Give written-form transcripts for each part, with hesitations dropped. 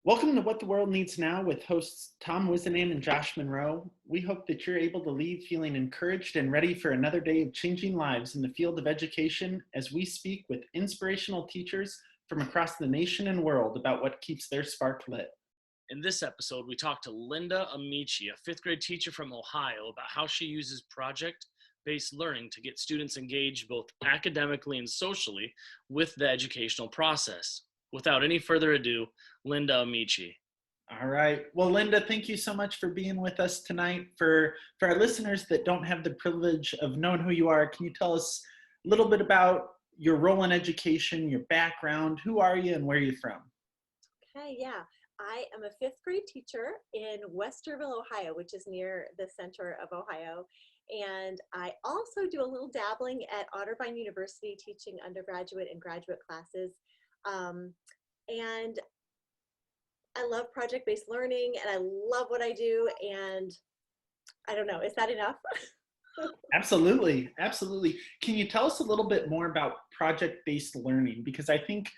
Welcome to What the World Needs Now with hosts Tom Whisinnand and Josh Monroe. We hope that you're able to leave feeling encouraged and ready for another day of changing lives in the field of education as we speak with inspirational teachers from across the nation and world about what keeps their spark lit. In this episode, we talked to Linda Amici, a fifth grade teacher from Ohio, about how she uses project-based learning to get students engaged both academically and socially with the educational process. Without any further ado, Linda Amici. All right. Well, Linda, thank you so much for being with us tonight. For our listeners that don't have the privilege of knowing who you are, can you tell us a little bit about your role in education, your background? Who are you and where are you from? Okay, yeah. I am a fifth grade teacher in Westerville, Ohio, which is near the center of Ohio. And I also do a little dabbling at Otterbein University teaching undergraduate and graduate classes. And I love project-based learning and I love what I do. And I don't know, is that enough? Absolutely. Absolutely. Can you tell us a little bit more about project-based learning? Because I think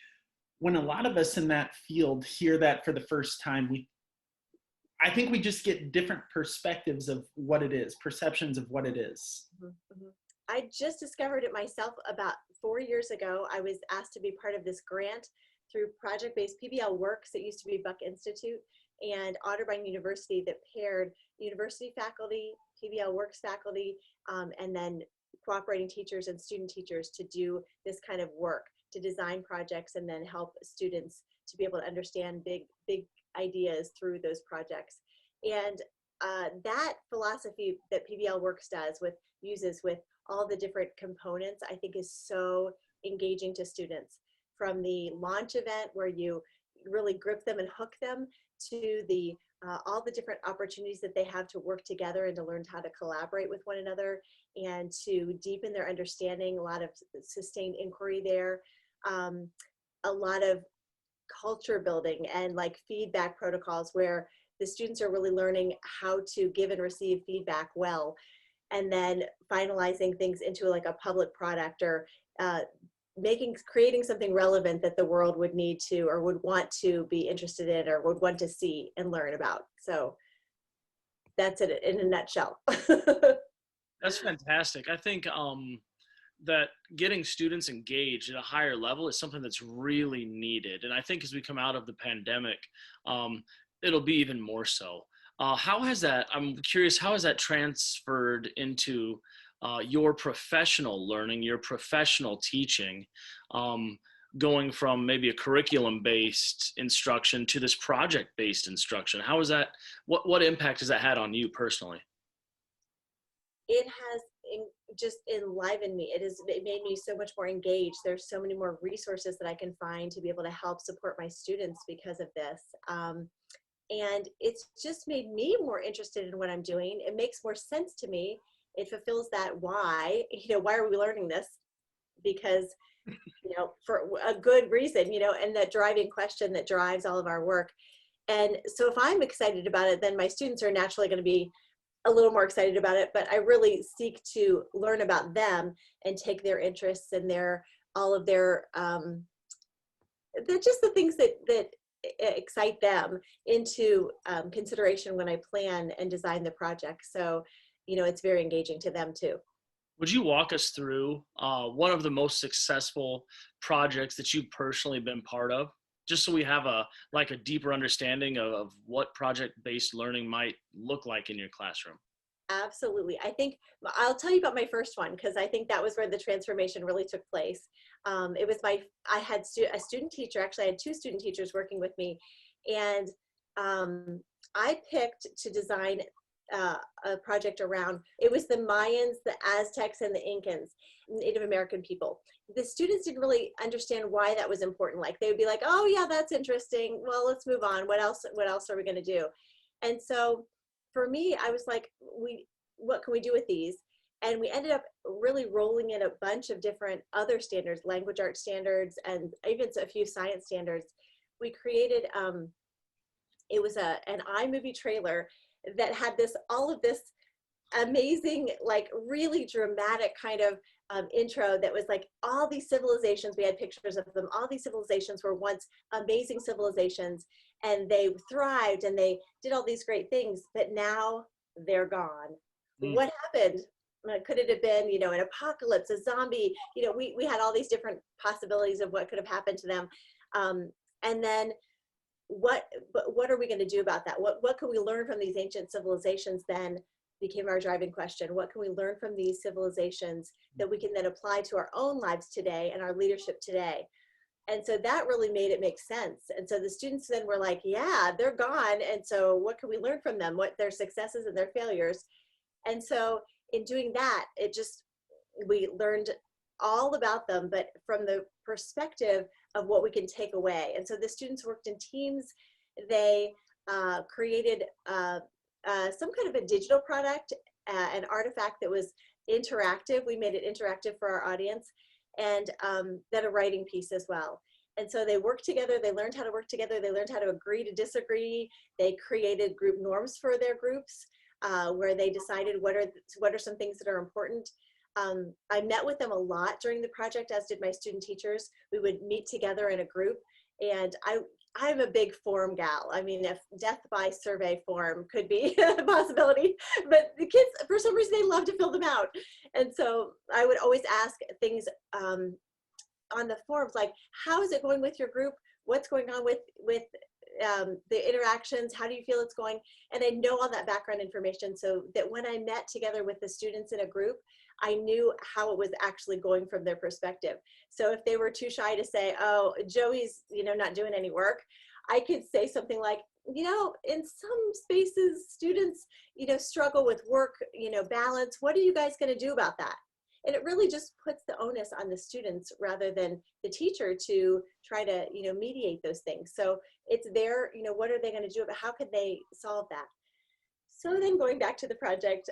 when a lot of us in that field hear that for the first time, I think we just get different perspectives of what it is, perceptions of what it is. Mm-hmm. I just discovered it myself about 4 years ago. I was asked to be part of this grant through project-based PBL Works. It used to be Buck Institute and Otterbein University that paired university faculty, PBL Works faculty, and then cooperating teachers and student teachers to do this kind of work, to design projects and then help students to be able to understand big ideas through those projects. And that philosophy that PBL Works uses with all the different components, I think is so engaging to students. From the launch event where you really grip them and hook them to the all the different opportunities that they have to work together and to learn how to collaborate with one another and to deepen their understanding, a lot of sustained inquiry there, a lot of culture building and like feedback protocols where the students are really learning how to give and receive feedback well, and then finalizing things into like a public product or creating something relevant that the world would need to or would want to be interested in or would want to see and learn about. So that's it in a nutshell. That's fantastic. I think that getting students engaged at a higher level is something that's really needed. And I think as we come out of the pandemic, it'll be even more so. I'm curious, how has that transferred into your professional learning, your professional teaching, going from maybe a curriculum-based instruction to this project-based instruction? How is that, what impact has that had on you personally? It has just enlivened me. It made me so much more engaged. There's so many more resources that I can find to be able to help support my students because of this. And it's just made me more interested in what I'm doing. It makes more sense to me. It fulfills that why, why are we learning this? Because, for a good reason, and that driving question that drives all of our work. And so if I'm excited about it, then my students are naturally going to be a little more excited about it, but I really seek to learn about them and take their interests and all of their, just the things that excite them into consideration when I plan and design the project. So, it's very engaging to them too. Would you walk us through one of the most successful projects that you've personally been part of, just so we have a deeper understanding of what project-based learning might look like in your classroom? Absolutely. I think I'll tell you about my first one because I think that was where the transformation really took place. I had a student teacher, actually I had two student teachers working with me, and I picked to design a project around, it was the Mayans, the Aztecs, and the Incans, Native American people. The students didn't really understand why that was important. Like they would be like, oh yeah, that's interesting. Well, let's move on. What else are we going to do? And so for me, I was like, what can we do with these? And we ended up really rolling in a bunch of different other standards, language arts standards, and even a few science standards. We created, it was an iMovie trailer that had all of this amazing, like really dramatic kind of intro that was like all these civilizations, we had pictures of them, all these civilizations were once amazing civilizations, and they thrived and they did all these great things, but now they're gone. What happened? Could it have been, you know, an apocalypse, a zombie? You know, we had all these different possibilities of what could have happened to them. And then what are we going to do about that? What can we learn from these ancient civilizations then became our driving question. What can we learn from these civilizations that we can then apply to our own lives today and our leadership today? And so that really made it make sense. And so the students then were like, yeah, they're gone. And so what can we learn from them? What their successes and their failures? And so in doing that, we learned all about them, but from the perspective of what we can take away. And so the students worked in teams. They created some kind of a digital product, an artifact that was interactive. We made it interactive for our audience, and then a writing piece as well. And so they worked together, they learned how to work together, they learned how to agree to disagree. They created group norms for their groups, where they decided what are some things that are important. I met with them a lot during the project, as did my student teachers. We would meet together in a group, and I'm a big form gal. I mean, if death by survey form could be a possibility, but the kids, for some reason, they love to fill them out. And so I would always ask things on the forms, like, how is it going with your group? What's going on with the interactions? How do you feel it's going? And I know all that background information so that when I met together with the students in a group, I knew how it was actually going from their perspective. So if they were too shy to say, oh, Joey's, you know, not doing any work, I could say something like, you know, in some spaces, students, you know, struggle with work, you know, balance. What are you guys going to do about that? And it really just puts the onus on the students rather than the teacher to try to, you know, mediate those things. So it's their, you know, what are they going to do? But how could they solve that? So then going back to the project,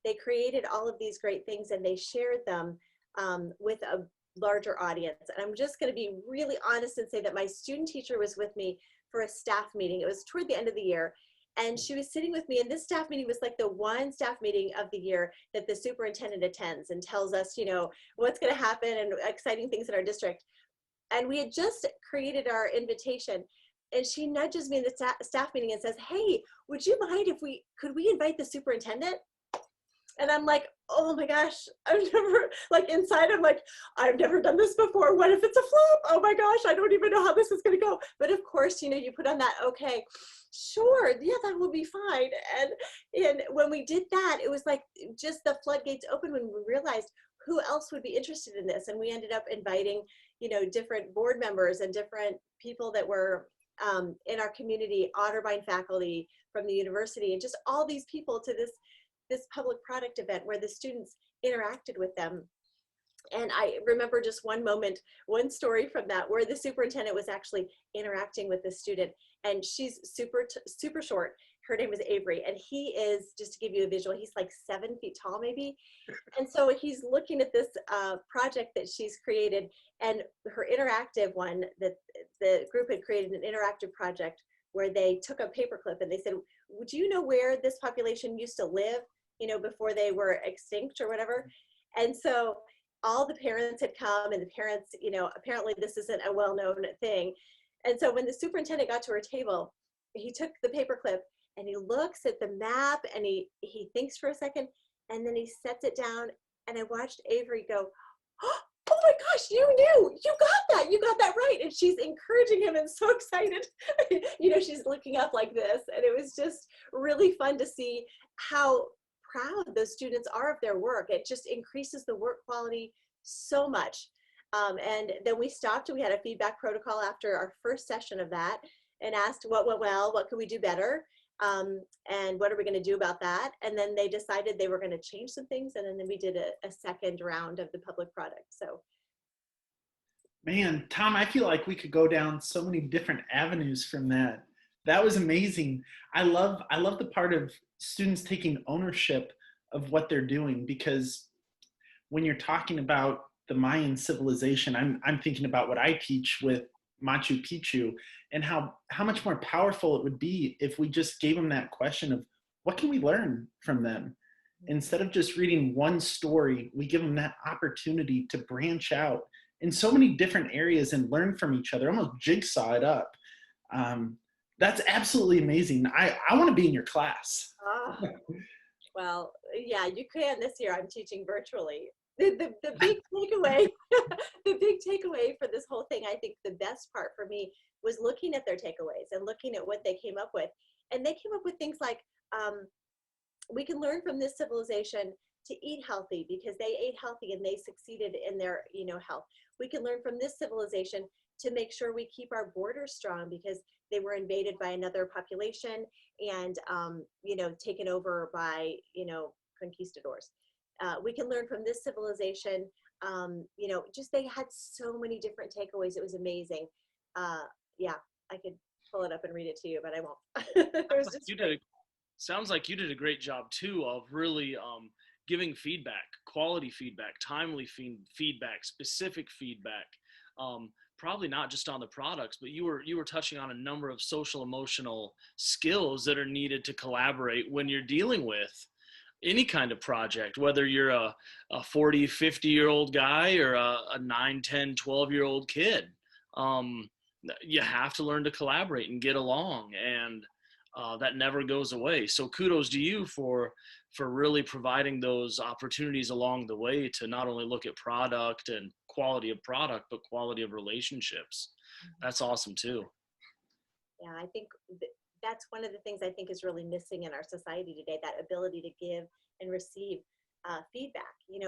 they created all of these great things, and they shared them with a larger audience. And I'm just going to be really honest and say that my student teacher was with me for a staff meeting. It was toward the end of the year. And she was sitting with me, and this staff meeting was like the one staff meeting of the year that the superintendent attends and tells us, you know, what's going to happen and exciting things in our district. And we had just created our invitation, and she nudges me in the staff meeting and says, hey, would you mind if could we invite the superintendent? And I'm like, oh my gosh, inside I'm like, I've never done this before. What if it's a flop? Oh my gosh, I don't even know how this is going to go. But of course, you know, you put on that, okay, sure, yeah, that will be fine. And when we did that, it was like just the floodgates opened when we realized who else would be interested in this. And we ended up inviting, you know, different board members and different people that were in our community, Otterbein faculty from the university, and just all these people to this public product event where the students interacted with them. And I remember just one moment, one story from that, where the superintendent was actually interacting with the student, and she's super short. Her name is Avery, and he is, just to give you a visual, he's like 7 feet tall maybe. And so he's looking at this project that she's created, and her interactive one, that the group had created an interactive project where they took a paperclip and they said, would you know where this population used to live, you know, before they were extinct or whatever? And so all the parents had come, and the parents, you know, apparently this isn't a well-known thing. And so when the superintendent got to her table, he took the paperclip and he looks at the map, and he thinks for a second, and then he sets it down, and I watched Avery go, oh my gosh, you got that right. And she's encouraging him and so excited. You know, she's looking up like this, and it was just really fun to see how proud those students are of their work. It just increases the work quality so much. And then we stopped, and we had a feedback protocol after our first session of that, and asked what went well, what could we do better, and what are we going to do about that? And then they decided they were going to change some things, and then we did a second round of the public product. So, man, Tom, I feel like we could go down so many different avenues from that. That was amazing. I love the part of students taking ownership of what they're doing, because when you're talking about the Mayan civilization, I'm thinking about what I teach with Machu Picchu, and how much more powerful it would be if we just gave them that question of what can we learn from them? instead of just reading one story, we give them that opportunity to branch out in so many different areas and learn from each other, almost jigsaw it up. Um, that's absolutely amazing. I want to be in your class. Ah, well, yeah, you can this year. I'm teaching virtually. The big takeaway, the big takeaway for this whole thing, I think the best part for me was looking at their takeaways and looking at what they came up with. And they came up with things like, we can learn from this civilization to eat healthy because they ate healthy and they succeeded in their, health. We can learn from this civilization to make sure we keep our borders strong because they were invaded by another population and, taken over by, conquistadors. We can learn from this civilization, just they had so many different takeaways. It was amazing. Yeah, I could pull it up and read it to you, but I won't. It was just great. Sounds like you did a great job too of really giving feedback, quality feedback, timely feedback, specific feedback. Probably not just on the products, but you were touching on a number of social emotional skills that are needed to collaborate when you're dealing with any kind of project, whether you're a 40, 50-year-old guy or a 9, 10, 12-year-old kid. You have to learn to collaborate and get along, and that never goes away. So kudos to you for really providing those opportunities along the way to not only look at product and quality of product, but quality of relationships. That's awesome too. Yeah, I think that's one of the things I think is really missing in our society today, that ability to give and receive feedback. We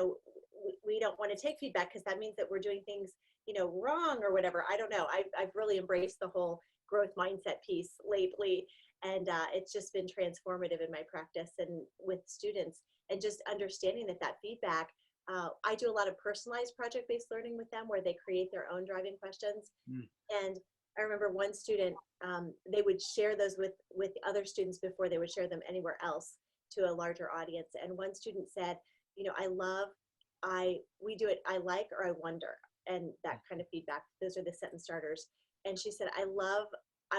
don't want to take feedback because that means that we're doing things, wrong or whatever. I don't know. I've really embraced the whole growth mindset piece lately. And it's just been transformative in my practice and with students, and just understanding that feedback. I do a lot of personalized project-based learning with them where they create their own driving questions. And I remember one student, they would share those with other students before they would share them anywhere else to a larger audience. And one student said, we do it, I like, or I wonder. And that kind of feedback, those are the sentence starters. And she said, I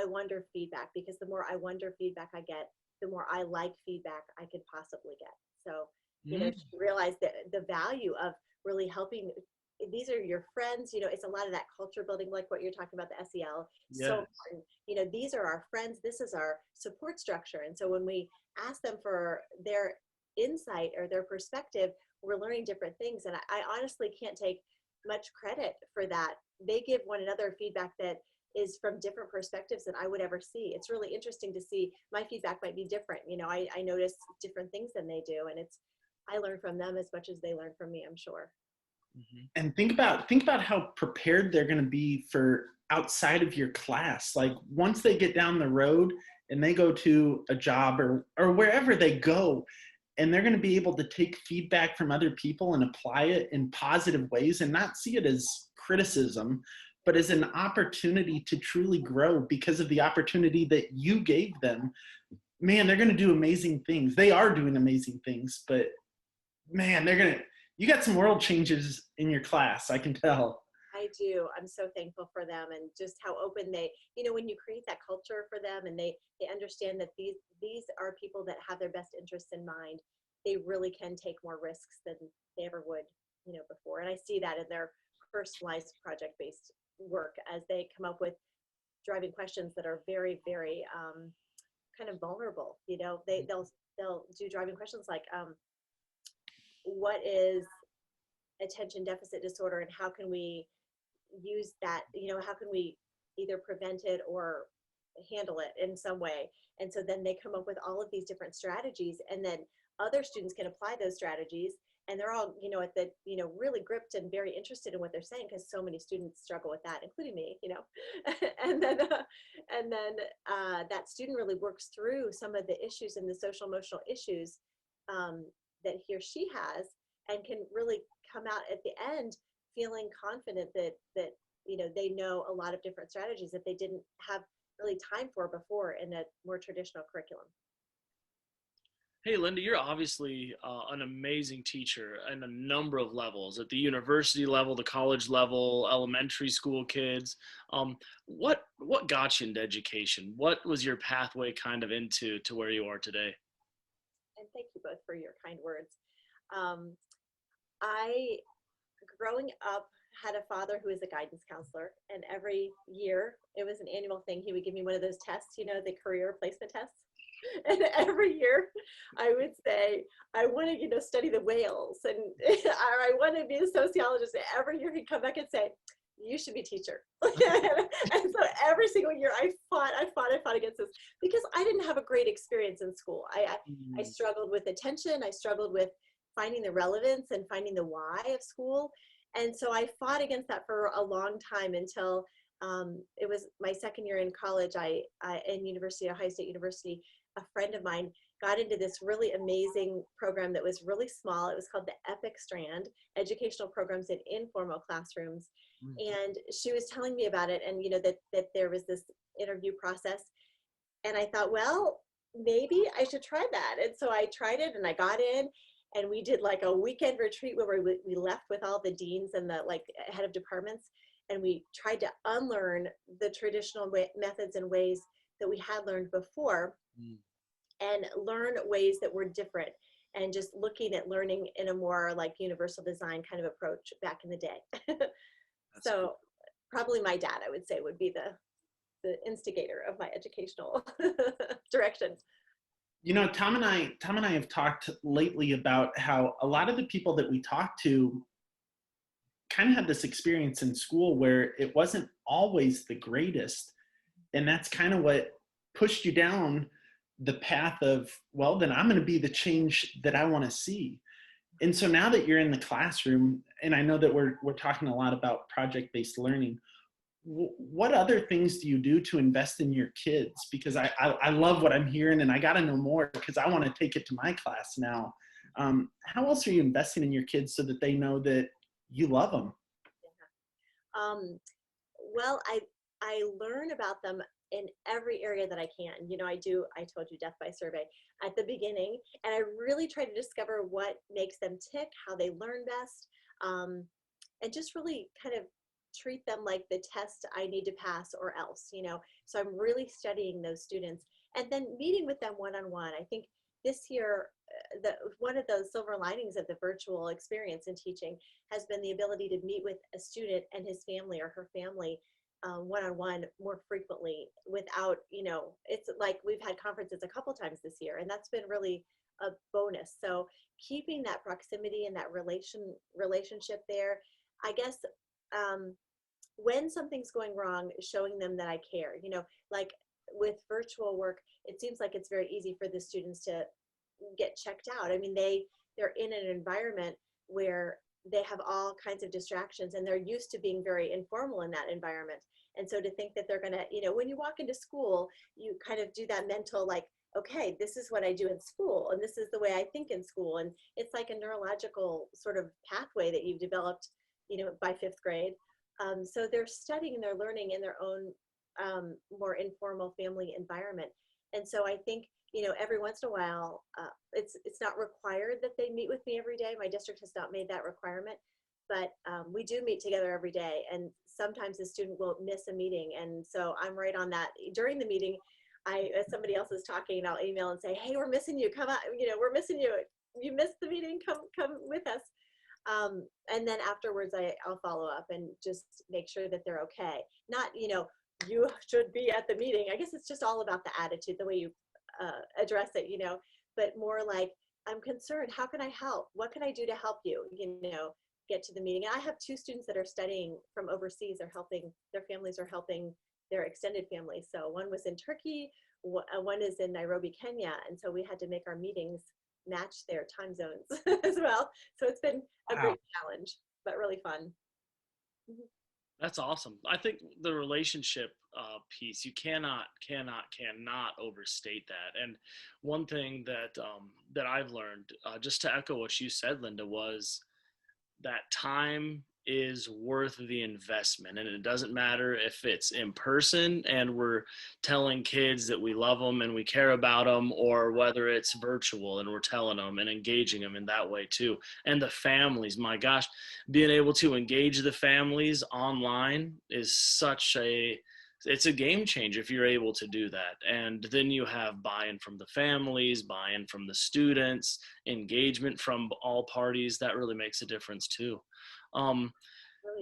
wonder feedback, because the more I wonder feedback I get, the more I like feedback I could possibly get. So, she realized that the value of really helping, these are your friends, it's a lot of that culture building, like what you're talking about, the SEL. Yeah. So important. These are our friends. This is our support structure. And so when we ask them for their insight or their perspective, we're learning different things. And I honestly can't take much credit for that. They give one another feedback that is from different perspectives than I would ever see. It's really interesting to see. My feedback might be different. I notice different things than they do, and I learn from them as much as they learn from me, I'm sure. And think about how prepared they're going to be for outside of your class. Like once they get down the road and they go to a job or wherever they go, and they're going to be able to take feedback from other people and apply it in positive ways and not see it as criticism, but as an opportunity to truly grow because of the opportunity that you gave them. Man, they're going to do amazing things. They are doing amazing things, but man, you got some world changes in your class, I can tell. I do. I'm so thankful for them, and just how open they, when you create that culture for them and they understand that these are people that have their best interests in mind, they really can take more risks than they ever would, before. And I see that in their personalized project-based work as they come up with driving questions that are very, very kind of vulnerable. They'll do driving questions like, what is attention deficit disorder, and how can we use that, how can we either prevent it or handle it in some way? And so then they come up with all of these different strategies, and then other students can apply those strategies, and they're all, at the, really gripped and very interested in what they're saying, because so many students struggle with that, including me, and then that student really works through some of the issues and the social emotional issues that he or she has, and can really come out at the end feeling confident that they know a lot of different strategies that they didn't have really time for before in a more traditional curriculum. Hey, Linda, you're obviously an amazing teacher in a number of levels, at the university level, the college level, elementary school kids. What got you into education? What was your pathway kind of into where you are today? And thank you both for your kind words. I, growing up, had a father who was a guidance counselor, and every year, it was an annual thing, he would give me one of those tests, you know, the career placement tests. And every year I would say, I want to, you know, study the whales, and or I want to be a sociologist. And every year he'd come back and say, you should be a teacher. And so every single year I fought against this, because I didn't have a great experience in school. I struggled with attention. I struggled with finding the relevance and finding the why of school. And so I fought against that for a long time until it was my second year in college. In university, Ohio State University, a friend of mine got into this really amazing program that was really small. It was called the EPIC Strand, Educational Programs in Informal Classrooms. And she was telling me about it, and you know, that there was this interview process. And I thought, well, maybe I should try that. And so I tried it, and I got in, and we did like a weekend retreat where we left with all the deans and the like head of departments, and we tried to unlearn the traditional methods and ways that we had learned before, and learn ways that were different, and just looking at learning in a more like universal design kind of approach back in the day. So cool. Probably my dad, I would say, would be the instigator of my educational directions. You know, Tom and I have talked lately about how a lot of the people that we talk to kind of had this experience in school where it wasn't always the greatest. And that's kind of what pushed you down the path of, well, then I'm going to be the change that I want to see. And so now that you're in the classroom, and I know that we're talking a lot about project-based learning, what other things do you do to invest in your kids? Because I love what I'm hearing, and I got to know more because I want to take it to my class now. How else are you investing in your kids so that they know that you love them? Well, I learn about them in every area that I can. You know, I told you death by survey at the beginning, and I really try to discover what makes them tick, how they learn best, and just really kind of treat them like the test I need to pass or else, you know. So I'm really studying those students and then meeting with them one-on-one. I think this year, one of those silver linings of the virtual experience in teaching has been the ability to meet with a student and his family or her family one-on-one more frequently without, you know, it's like we've had conferences a couple times this year, and that's been really a bonus. So keeping that proximity and that relationship there, I guess, when something's going wrong, showing them that I care, you know, like with virtual work, it seems like it's very easy for the students to get checked out. I mean, they're in an environment where they have all kinds of distractions, and they're used to being very informal in that environment. And so to think that they're gonna, you know, when you walk into school, you kind of do that mental, like, okay, this is what I do in school, and this is the way I think in school. And it's like a neurological sort of pathway that you've developed, you know, by 5th grade. So they're studying and they're learning in their own more informal family environment. And so I think, you know, every once in a while, it's not required that they meet with me every day. My district has not made that requirement, but we do meet together every day. And sometimes the student will miss a meeting. And so I'm right on that. During the meeting, if somebody else is talking, I'll email and say, hey, we're missing you. Come on, you know, we're missing you. You missed the meeting, come with us. And then afterwards, I'll follow up and just make sure that they're okay. Not, you know, you should be at the meeting. I guess it's just all about the attitude, the way you address it, you know, but more like, I'm concerned, how can I help? What can I do to help you, you know, get to the meeting? And I have 2 students that are studying from overseas. They're helping, their families are helping their extended family. So one was in Turkey, one is in Nairobi, Kenya. And so we had to make our meetings match their time zones as well. So it's been a great challenge, but really fun. That's awesome. I think the relationship piece, you cannot overstate that. And one thing that I've learned, just to echo what you said, Linda, was that time is worth the investment. And it doesn't matter if it's in person and we're telling kids that we love them and we care about them, or whether it's virtual and we're telling them and engaging them in that way too. And the families, my gosh, being able to engage the families online is such a it's a game changer if you're able to do that. And then you have buy-in from the families, buy-in from the students, engagement from all parties. That really makes a difference too. Really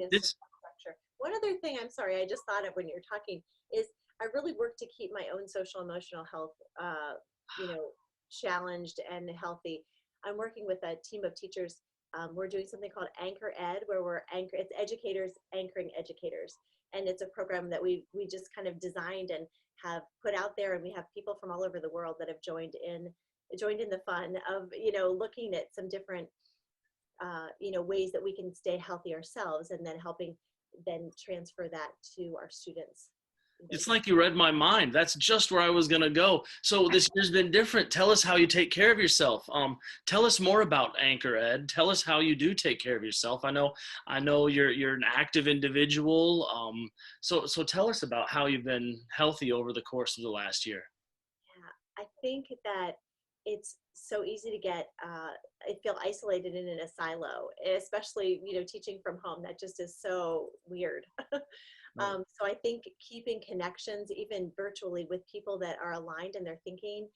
is This structure. One other thing, I'm sorry, I just thought of when you're talking, is I really work to keep my own social emotional health, you know, challenged and healthy. I'm working with a team of teachers. We're doing something called Anchor Ed, where it's educators anchoring educators, and it's a program that we just kind of designed and have put out there, and we have people from all over the world that have joined in the fun of, you know, looking at some different you know, ways that we can stay healthy ourselves, and then helping then transfer that to our students. You know, It's like you read my mind. That's just where I was going to go. So this year's been different. Tell us how you take care of yourself. Tell us more about Anchor Ed. Tell us how you do take care of yourself. I know you're an active individual. So tell us about how you've been healthy over the course of the last year. yeah, I think that it's so easy to get, I feel isolated in a silo, especially, you know, teaching from home. That just is so weird. So I think keeping connections, even virtually, with people that are aligned in their thinking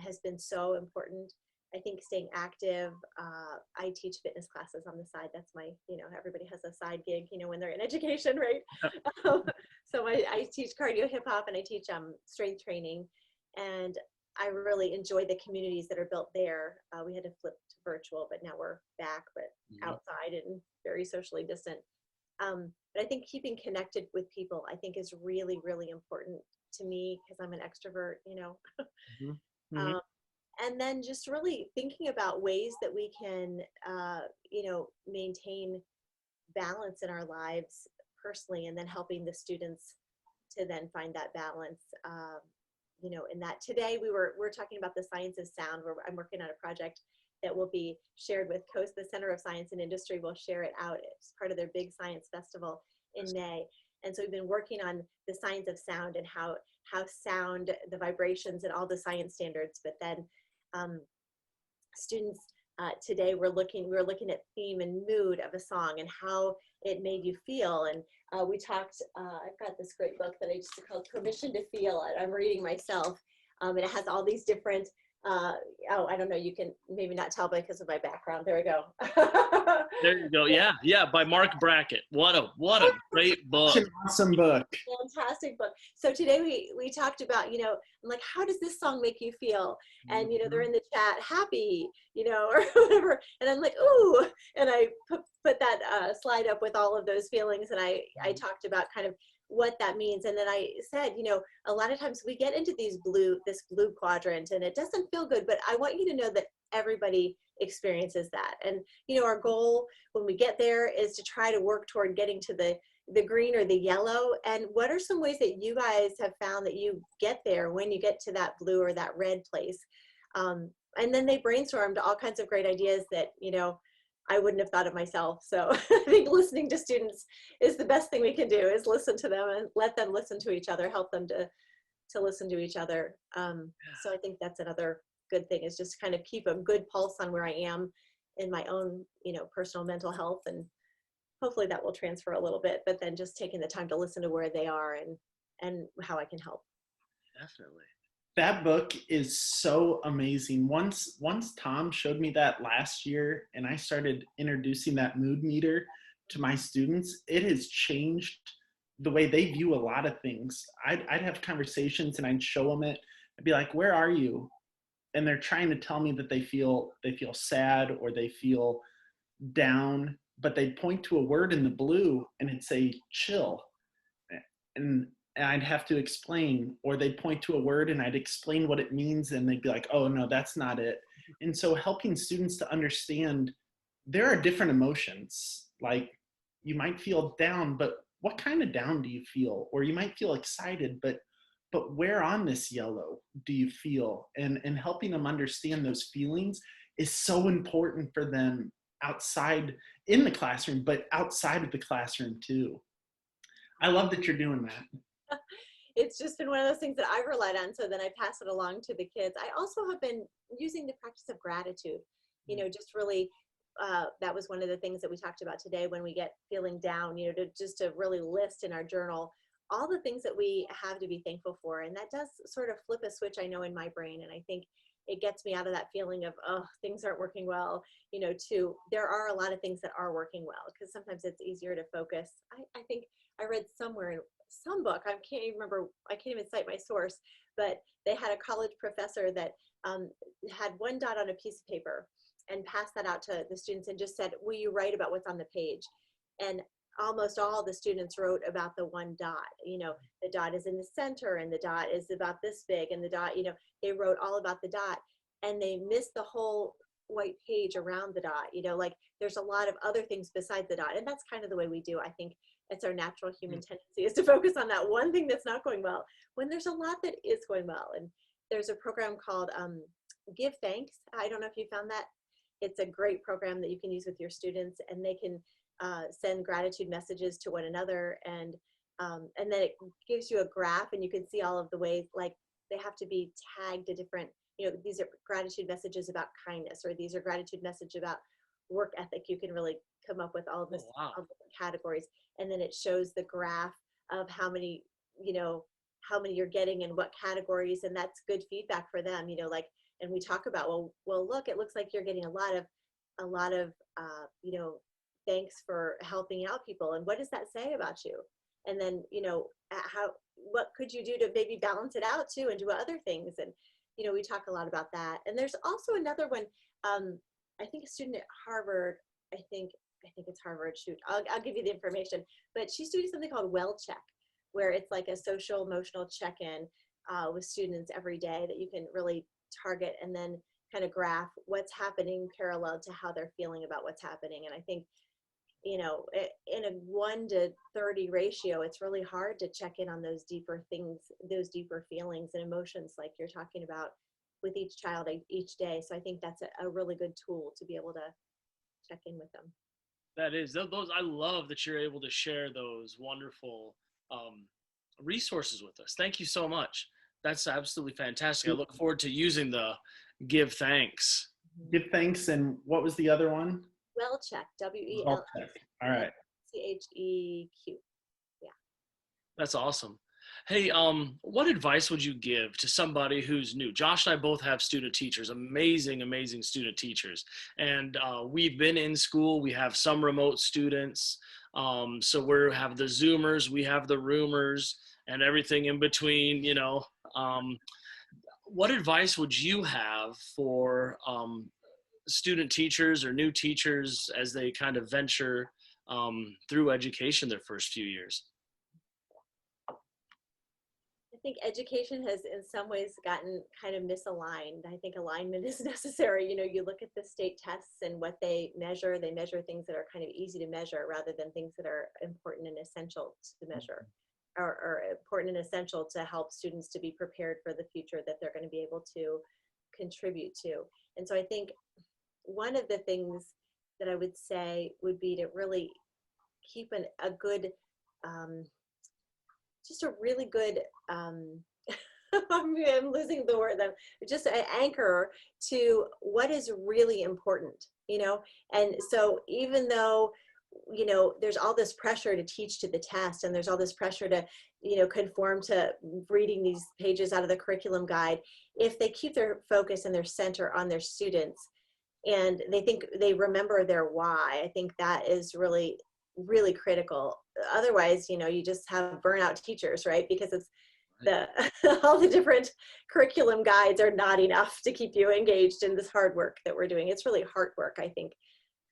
has been so important. I think staying active. I teach fitness classes on the side. That's my, you know, everybody has a side gig, you know, when they're in education, right? So I teach cardio hip hop, and I teach strength training. And I really enjoy the communities that are built there. We had to flip to virtual, but now we're back, but outside and very socially distant. But I think keeping connected with people, I think, is really, really important to me, because I'm an extrovert, you know. And then just really thinking about ways that we can, you know, maintain balance in our lives personally, and then helping the students to then find that balance. You know, in that today we're talking about the science of sound, where I'm working on a project that will be shared with Coast, the Center of Science and Industry will share it out as part of their big science festival in May. And so we've been working on the science of sound, and how sound, the vibrations, and all the science standards. But then students today we were looking at theme and mood of a song, and how it made you feel. And we talked, I've got this great book that I just called Permission to Feel. I'm reading myself. And it has all these different, oh, I don't know, you can maybe not tell because of my background. There we go. There you go. Yeah, by Mark Brackett. What a great book. Such an awesome book. Fantastic book. So today we talked about, you know, I'm like, how does this song make you feel? And, you know, they're in the chat, happy, you know, or whatever. And I'm like, ooh. And I put that slide up with all of those feelings. And I talked about kind of what that means. And then I said, you know, a lot of times we get into this blue quadrant, and it doesn't feel good, but I want you to know that everybody experiences that. And, you know, our goal when we get there is to try to work toward getting to the green or the yellow. And what are some ways that you guys have found that you get there when you get to that blue or that red place? And then they brainstormed all kinds of great ideas that, you know, I wouldn't have thought of myself. So I think listening to students is the best thing we can do, is listen to them and let them listen to each other, help them to listen to each other. So I think that's another good thing, is just kind of keep a good pulse on where I am in my own, you know, personal mental health, and hopefully that will transfer a little bit, but then just taking the time to listen to where they are and how I can help. Definitely. That book is so amazing. Once Tom showed me that last year, and I started introducing that mood meter to my students, it has changed the way they view a lot of things. I'd have conversations, and I'd show them it. I'd be like, where are you? And they're trying to tell me that they feel sad, or they feel down, but they'd point to a word in the blue, and it'd say chill. And I'd have to explain, or they'd point to a word and I'd explain what it means, and they'd be like, oh no, that's not it. And so helping students to understand there are different emotions. Like, you might feel down, but what kind of down do you feel? Or you might feel excited, but where on this yellow do you feel? And helping them understand those feelings is so important for them outside in the classroom, but outside of the classroom too. I love that you're doing that. It's just been one of those things that I've relied on, so then I pass it along to the kids. I also have been using the practice of gratitude, you know, just really, that was one of the things that we talked about today when we get feeling down, you know, to really list in our journal all the things that we have to be thankful for. And that does sort of flip a switch, I know, in my brain. And I think it gets me out of that feeling of, oh, things aren't working well, you know, to there are a lot of things that are working well, because sometimes it's easier to focus. I think I read somewhere in some book, I can't even remember, I can't even cite my source, but they had a college professor that had one dot on a piece of paper and passed that out to the students and just said, will you write about what's on the page? And almost all the students wrote about the one dot. You know, the dot is in the center and the dot is about this big, and the dot, you know, they wrote all about the dot, and they missed the whole white page around the dot. You know, like there's a lot of other things besides the dot, and that's kind of the way we do. I think it's our natural human tendency is to focus on that one thing that's not going well when there's a lot that is going well. And there's a program called Give Thanks. I don't know if you found that. It's a great program that you can use with your students, and they can send gratitude messages to one another, and then it gives you a graph, and you can see all of the ways, like they have to be tagged to different, you know, these are gratitude messages about kindness, or these are gratitude message about work ethic. You can really come up with all of this, all the categories, and then it shows the graph of how many, you know, how many you're getting and what categories, and that's good feedback for them, you know, like, and we talk about, well, look, it looks like you're getting a lot of, you know, thanks for helping out people. And what does that say about you? And then, you know, what could you do to maybe balance it out too and do other things? And, you know, we talk a lot about that. And there's also another one, I think a student at Harvard, I think it's Harvard, shoot, I'll give you the information, but she's doing something called Well Check, where it's like a social emotional check-in with students every day that you can really target and then kind of graph what's happening parallel to how they're feeling about what's happening. And I think, you know, in a 1-to-30 ratio, it's really hard to check in on those deeper things, those deeper feelings and emotions like you're talking about with each child each day. So I think that's a really good tool to be able to check in with them. That is, those, I love that you're able to share those wonderful resources with us. Thank you so much. That's absolutely fantastic. I look forward to using the Give Thanks. Give Thanks, and what was the other one? Well Check, WELCHEQ. All right. Yeah. That's awesome. Hey, what advice would you give to somebody who's new? Josh and I both have student teachers, amazing, amazing student teachers. And we've been in school. We have some remote students. So we have the Zoomers, we have the Roomers, and everything in between, you know. What advice would you have for student teachers or new teachers as they kind of venture through education their first few years? I think education has in some ways gotten kind of misaligned. I think alignment is necessary. You know, you look at the state tests and what they measure things that are kind of easy to measure rather than things that are important and essential to measure, or important and essential to help students to be prepared for the future that they're going to be able to contribute to. And so I think one of the things that I would say would be to really keep a good, just a really good, I'm losing the word, just an anchor to what is really important, you know? And so even though, you know, there's all this pressure to teach to the test, and there's all this pressure to, you know, conform to reading these pages out of the curriculum guide, if they keep their focus and their center on their students, and they think they remember their why, I think that is really, really critical. Otherwise, you know, you just have burnout teachers, right? Because it's all the different curriculum guides are not enough to keep you engaged in this hard work that we're doing. It's really hard work, I think.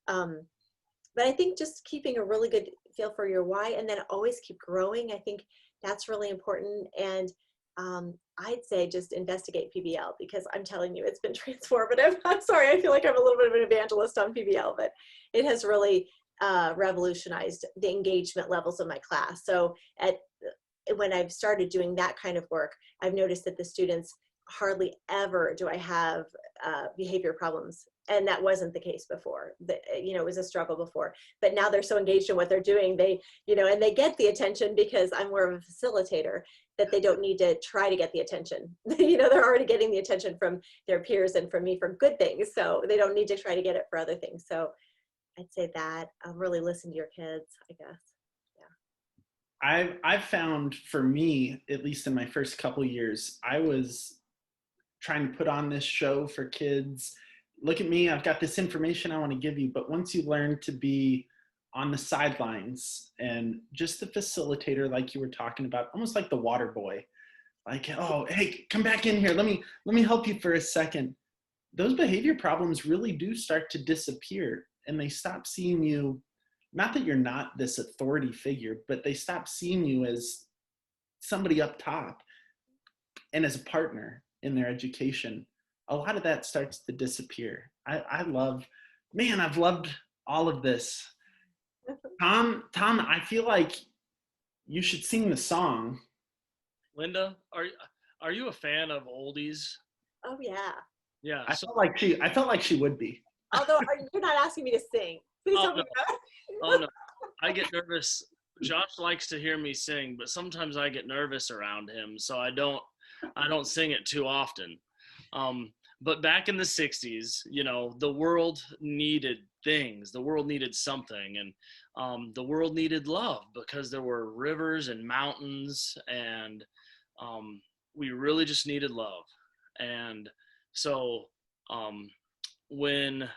But I think just keeping a really good feel for your why, and then always keep growing. I think that's really important. And I'd say just investigate PBL, because I'm telling you, it's been transformative. I'm sorry, I feel like I'm a little bit of an evangelist on PBL, but it has really revolutionized the engagement levels of my class. So when I've started doing that kind of work, I've noticed that the students hardly ever do I have behavior problems. And that wasn't the case before. You know, it was a struggle before, but now they're so engaged in what they're doing, they, you know, and they get the attention because I'm more of a facilitator, that they don't need to try to get the attention. You know, they're already getting the attention from their peers and from me for good things. So they don't need to try to get it for other things. So I'd say that really listen to your kids, I guess. I've found for me, at least in my first couple years, I was trying to put on this show for kids. Look at me, I've got this information I want to give you. But once you learn to be on the sidelines and just the facilitator, like you were talking about, almost like the water boy, like, oh, hey, come back in here. Let me help you for a second. Those behavior problems really do start to disappear, and they stop seeing you, not that you're not this authority figure, but they stop seeing you as somebody up top and as a partner in their education. A lot of that starts to disappear. I love, man, I've loved all of this. Tom, I feel like you should sing the song. Linda, are you a fan of oldies? Oh yeah. Yeah. I felt like she would be. Although you're not asking me to sing. Please tell me. Oh no, I get nervous. Josh likes to hear me sing, but sometimes I get nervous around him, so I don't sing it too often. But back in the 60s, you know, the world needed things. The world needed something, and the world needed love because there were rivers and mountains, and we really just needed love. And so when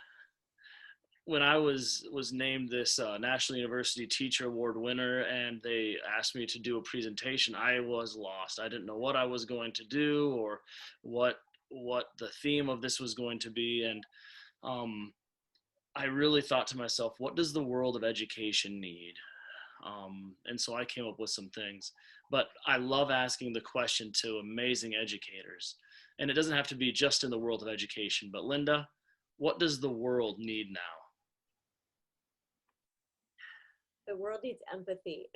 I was named this National University Teacher Award winner, and they asked me to do a presentation, I was lost. I didn't know what I was going to do or what the theme of this was going to be. And I really thought to myself, what does the world of education need? And so I came up with some things. But I love asking the question to amazing educators. And it doesn't have to be just in the world of education. But Linda, what does the world need now? The world needs empathy.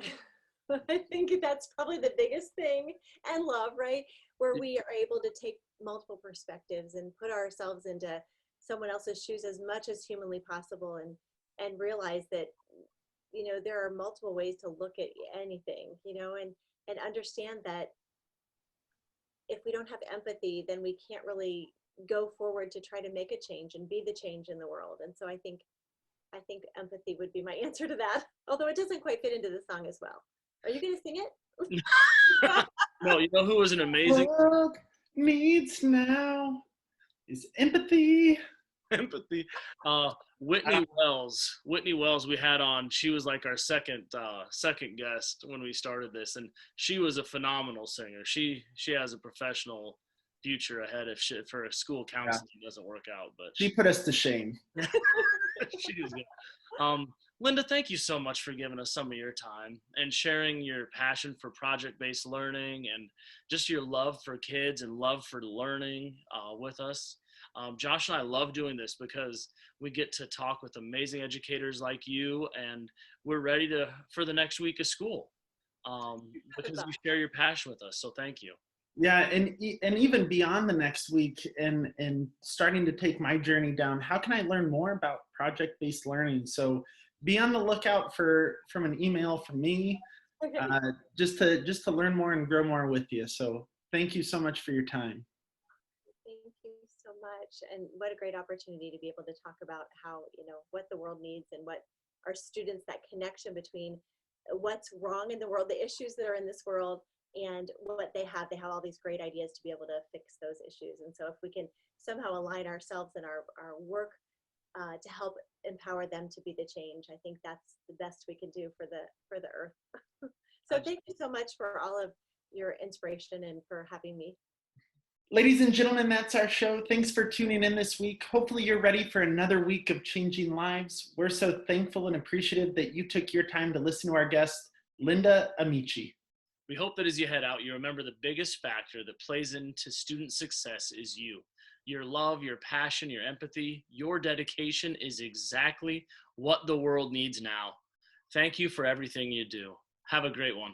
I think that's probably the biggest thing, and love, right? Where we are able to take multiple perspectives and put ourselves into someone else's shoes as much as humanly possible, and realize that, you know, there are multiple ways to look at anything, you know, and understand that if we don't have empathy, then we can't really go forward to try to make a change and be the change in the world. And so I think empathy would be my answer to that, although it doesn't quite fit into the song as well. Are you going to sing it? No, you know who was an amazing World needs now is empathy. Empathy. Whitney Wells we had on. She was like our second guest when we started this, and she was a phenomenal singer. She has a professional future ahead if for a school counseling doesn't work out. But She put us to shame. she is good. Linda, thank you so much for giving us some of your time and sharing your passion for project-based learning and just your love for kids and love for learning with us. Josh and I love doing this because we get to talk with amazing educators like you, and we're ready for the next week of school because you share your passion with us. So thank you. Yeah, and even beyond the next week, and starting to take my journey down, how can I learn more about project-based learning? So be on the lookout from an email from me, Okay. just to learn more and grow more with you. So thank you so much for your time. Thank you so much. And what a great opportunity to be able to talk about how, you know, what the world needs and what our students, that connection between what's wrong in the world, the issues that are in this world, and what they have all these great ideas to be able to fix those issues. And so if we can somehow align ourselves and our work to help empower them to be the change, I think that's the best we can do for the earth. So thank you so much for all of your inspiration and for having me. Ladies and gentlemen, that's our show. Thanks for tuning in this week. Hopefully you're ready for another week of changing lives. We're so thankful and appreciative that you took your time to listen to our guest, Linda Amici. We hope that as you head out, you remember the biggest factor that plays into student success is you. Your love, your passion, your empathy, your dedication is exactly what the world needs now. Thank you for everything you do. Have a great one.